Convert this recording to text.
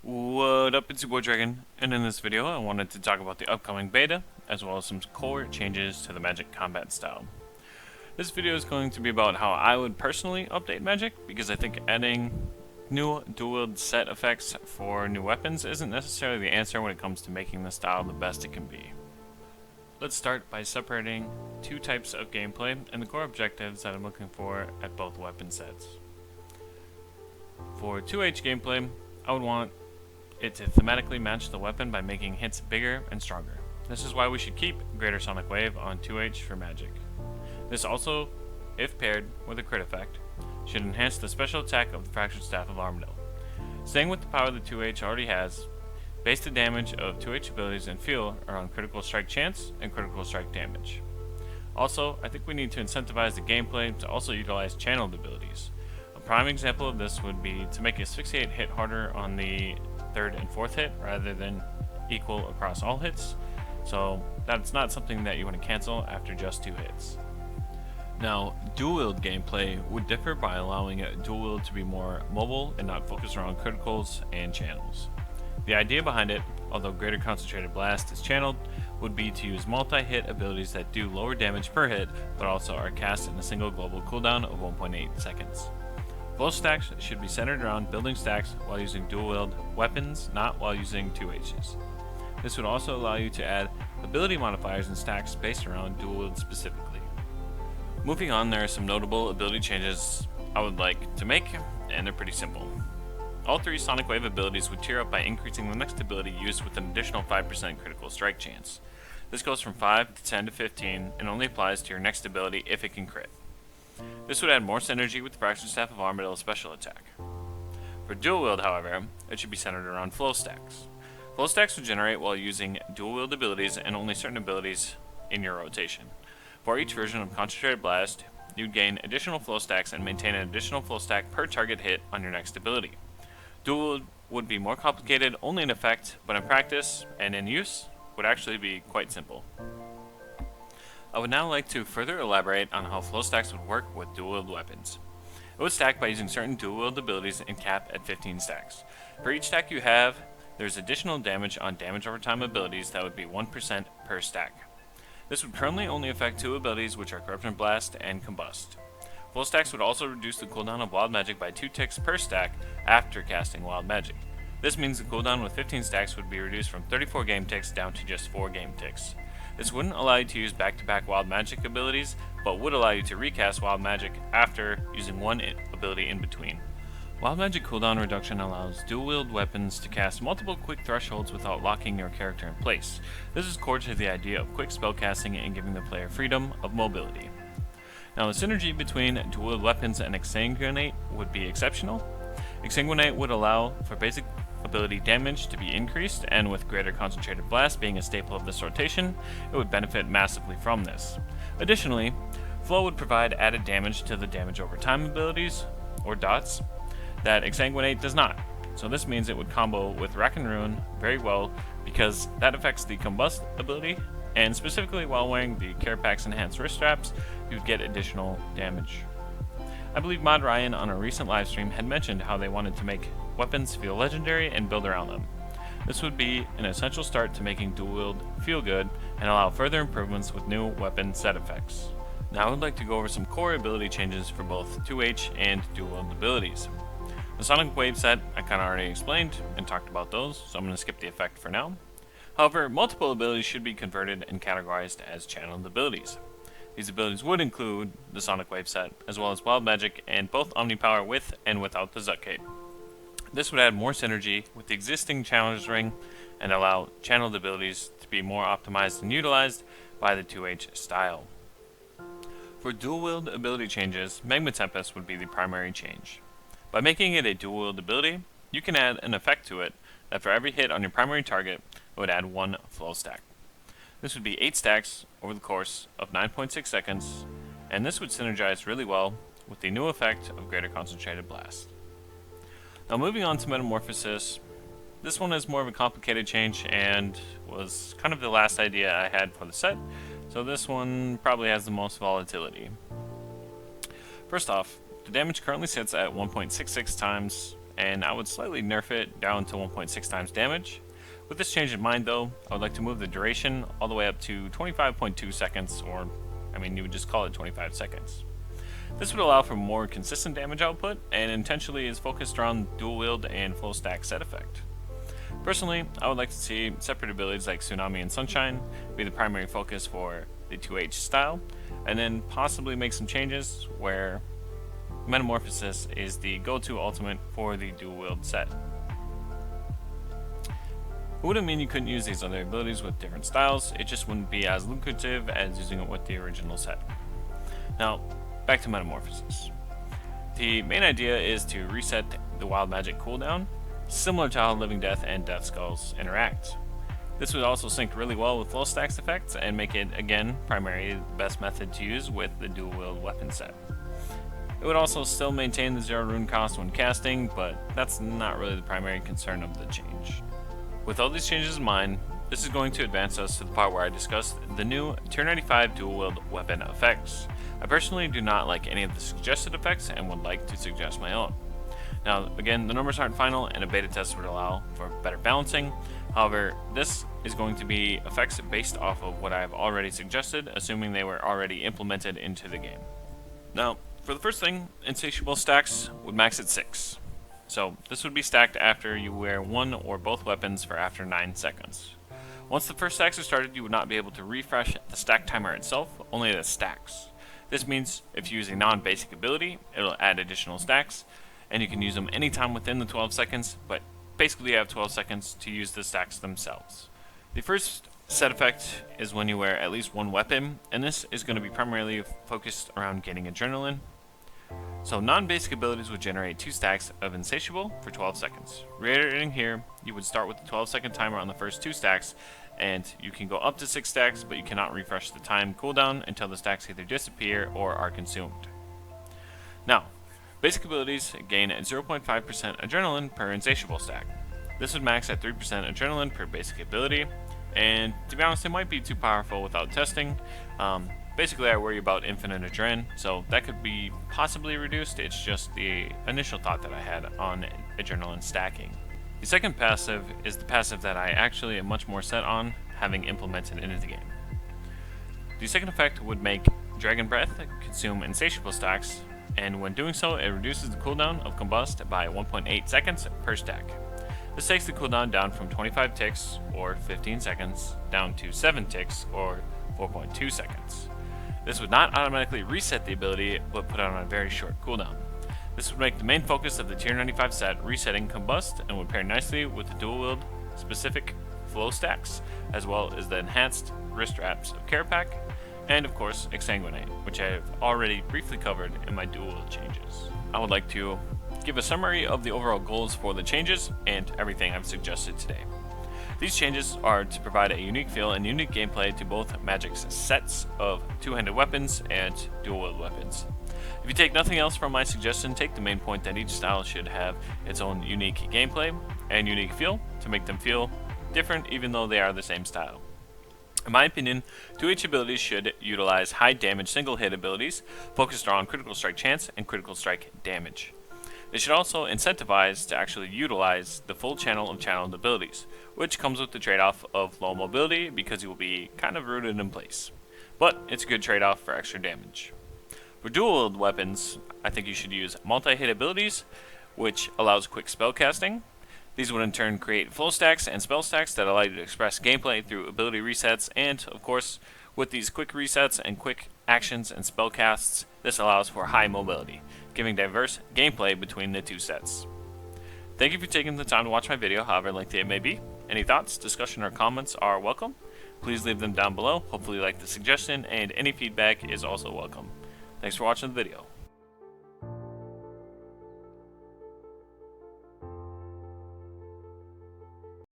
What up, it's your boy Dragon, and in this video I wanted to talk about the upcoming beta, as well as some core changes to the Magic combat style. This video is going to be about how I would personally update Magic, because I think adding new dual wield set effects for new weapons isn't necessarily the answer when it comes to making the style the best it can be. Let's start by separating two types of gameplay and the core objectives that I'm looking for at both weapon sets. For 2H gameplay, I would want it to thematically match the weapon by making hits bigger and stronger. This is why we should keep Greater Sonic Wave on 2H for Magic. This also, if paired with a crit effect, should enhance the special attack of the Fractured Staff of Armadillo. Staying with the power that 2H already has, base the damage of 2H abilities and feel are on critical strike chance and critical strike damage. Also, I think we need to incentivize the gameplay to also utilize channeled abilities. A prime example of this would be to make Asphyxiate hit harder on the third and fourth hit rather than equal across all hits, so that's not something that you want to cancel after just 2 hits. Now, dual wield gameplay would differ by allowing dual wield to be more mobile and not focus around criticals and channels. The idea behind it, although Greater Concentrated Blast is channeled, would be to use multi-hit abilities that do lower damage per hit but also are cast in a single global cooldown of 1.8 seconds. Flow stacks should be centered around building stacks while using dual wield weapons, not while using 2Hs. This would also allow you to add ability modifiers and stacks based around dual wield specifically. Moving on, there are some notable ability changes I would like to make, and they're pretty simple. All 3 Sonic Wave abilities would tier up by increasing the next ability used with an additional 5% critical strike chance. This goes from 5 to 10 to 15 and only applies to your next ability if it can crit. This would add more synergy with the Fractured Staff of Armadillo special attack. For dual wield, however, it should be centered around flow stacks. Flow stacks would generate while using dual wield abilities and only certain abilities in your rotation. For each version of Concentrated Blast, you'd gain additional flow stacks and maintain an additional flow stack per target hit on your next ability. Dual wield would be more complicated only in effect, but in practice and in use would actually be quite simple. I would now like to further elaborate on how flow stacks would work with dual wield weapons. It would stack by using certain dual wield abilities and cap at 15 stacks. For each stack you have, there's additional damage on damage over time abilities that would be 1% per stack. This would currently only affect 2 abilities, which are Corruption Blast and Combust. Flow stacks would also reduce the cooldown of Wild Magic by 2 ticks per stack after casting Wild Magic. This means the cooldown with 15 stacks would be reduced from 34 game ticks down to just 4 game ticks. This wouldn't allow you to use back-to-back Wild Magic abilities, but would allow you to recast Wild Magic after using one ability in between. Wild Magic cooldown reduction allows dual wield weapons to cast multiple quick thresholds without locking your character in place. This is core to the idea of quick spellcasting and giving the player freedom of mobility. Now, the synergy between dual wield weapons and Exsanguinate would be exceptional. Exsanguinate would allow for basic ability damage to be increased, and with Greater Concentrated Blast being a staple of this rotation, it would benefit massively from this. Additionally, Flow would provide added damage to the damage over time abilities, or dots, that Exsanguinate does not. So this means it would combo with Rack and Ruin very well because that affects the Combust ability, and specifically while wearing the Carapax Enhanced wrist straps, you would get additional damage. I believe Mod Ryan on a recent livestream had mentioned how they wanted to make weapons feel legendary and build around them. This would be an essential start to making dual wield feel good and allow further improvements with new weapon set effects. Now I would like to go over some core ability changes for both 2H and dual wield abilities. The Sonic Wave set I kinda already explained and talked about those, so I'm going to skip the effect for now. However, multiple abilities should be converted and categorized as channeled abilities. These abilities would include the Sonic Wave set, as well as Wild Magic and both Omnipower with and without the Zuck Cape. This would add more synergy with the existing Challenger's Ring and allow channeled abilities to be more optimized and utilized by the 2H style. For dual wield ability changes, Magma Tempest would be the primary change. By making it a dual wield ability, you can add an effect to it that for every hit on your primary target, it would add 1 flow stack. This would be 8 stacks over the course of 9.6 seconds, and this would synergize really well with the new effect of Greater Concentrated Blast. Now moving on to Metamorphosis, this one is more of a complicated change and was kind of the last idea I had for the set, so this one probably has the most volatility. First off, the damage currently sits at 1.66 times and I would slightly nerf it down to 1.6 times damage. With this change in mind though, I would like to move the duration all the way up to 25.2 seconds, or I mean you would just call it 25 seconds. This would allow for more consistent damage output and intentionally is focused around dual wield and flow stack set effect. Personally, I would like to see separate abilities like Tsunami and Sunshine be the primary focus for the 2H style, and then possibly make some changes where Metamorphosis is the go-to ultimate for the dual wield set. It wouldn't mean you couldn't use these other abilities with different styles, it just wouldn't be as lucrative as using it with the original set. Now, back to Metamorphosis. The main idea is to reset the wild magic cooldown, similar to how Living Death and Death Skulls interact. This would also sync really well with flow stacks effects and make it, again, primarily the best method to use with the dual wield weapon set. It would also still maintain the 0 rune cost when casting, but that's not really the primary concern of the change. With all these changes in mind, this is going to advance us to the part where I discuss the new T95 dual wield weapon effects. I personally do not like any of the suggested effects and would like to suggest my own. Now, again, the numbers aren't final and a beta test would allow for better balancing. However, this is going to be effects based off of what I have already suggested, assuming they were already implemented into the game. Now, for the first thing, insatiable stacks would max at 6. So, this would be stacked after you wear one or both weapons for after 9 seconds. Once the first stacks are started, you would not be able to refresh the stack timer itself, only the stacks. This means if you use a non-basic ability, it'll add additional stacks, and you can use them anytime within the 12 seconds, but basically you have 12 seconds to use the stacks themselves. The first set effect is when you wear at least one weapon, and this is going to be primarily focused around gaining adrenaline. So non-basic abilities would generate 2 stacks of Insatiable for 12 seconds. Reiterating here, you would start with the 12-second timer on the first 2 stacks, and you can go up to 6 stacks, but you cannot refresh the time cooldown until the stacks either disappear or are consumed. Now, basic abilities gain 0.5% adrenaline per Insatiable stack. This would max at 3% adrenaline per basic ability, and to be honest, it might be too powerful without testing. Basically, I worry about infinite adrenaline, so that could be possibly reduced. It's just the initial thought that I had on adrenaline stacking. The second passive is the passive that I actually am much more set on having implemented into the game. The second effect would make Dragon Breath consume Insatiable stacks, and when doing so, it reduces the cooldown of Combust by 1.8 seconds per stack. This takes the cooldown down from 25 ticks, or 15 seconds, down to 7 ticks, or 4.2 seconds. This would not automatically reset the ability, but put it on a very short cooldown. This would make the main focus of the Tier 95 set resetting Combust, and would pair nicely with the dual wield specific flow stacks, as well as the enhanced wrist wraps of Carapac, and of course Exsanguinate, which I have already briefly covered in my dual wield changes. I would like to give a summary of the overall goals for the changes and everything I've suggested today. These changes are to provide a unique feel and unique gameplay to both Magic's sets of two-handed weapons and dual wield weapons. If you take nothing else from my suggestion, take the main point that each style should have its own unique gameplay and unique feel to make them feel different even though they are the same style. In my opinion, 2H abilities should utilize high damage single hit abilities focused on critical strike chance and critical strike damage. They should also incentivize to actually utilize the full channel of channeled abilities, which comes with the trade-off of low mobility because you will be kind of rooted in place. But it's a good trade-off for extra damage. For dual wield weapons, I think you should use multi-hit abilities, which allows quick spell casting. These would in turn create flow stacks and spell stacks that allow you to express gameplay through ability resets, and of course, with these quick resets and quick actions and spell casts, this allows for high mobility, giving diverse gameplay between the two sets. Thank you for taking the time to watch my video, however lengthy it may be. Any thoughts, discussion, or comments are welcome. Please leave them down below. Hopefully you like the suggestion, and any feedback is also welcome. Thanks for watching the video.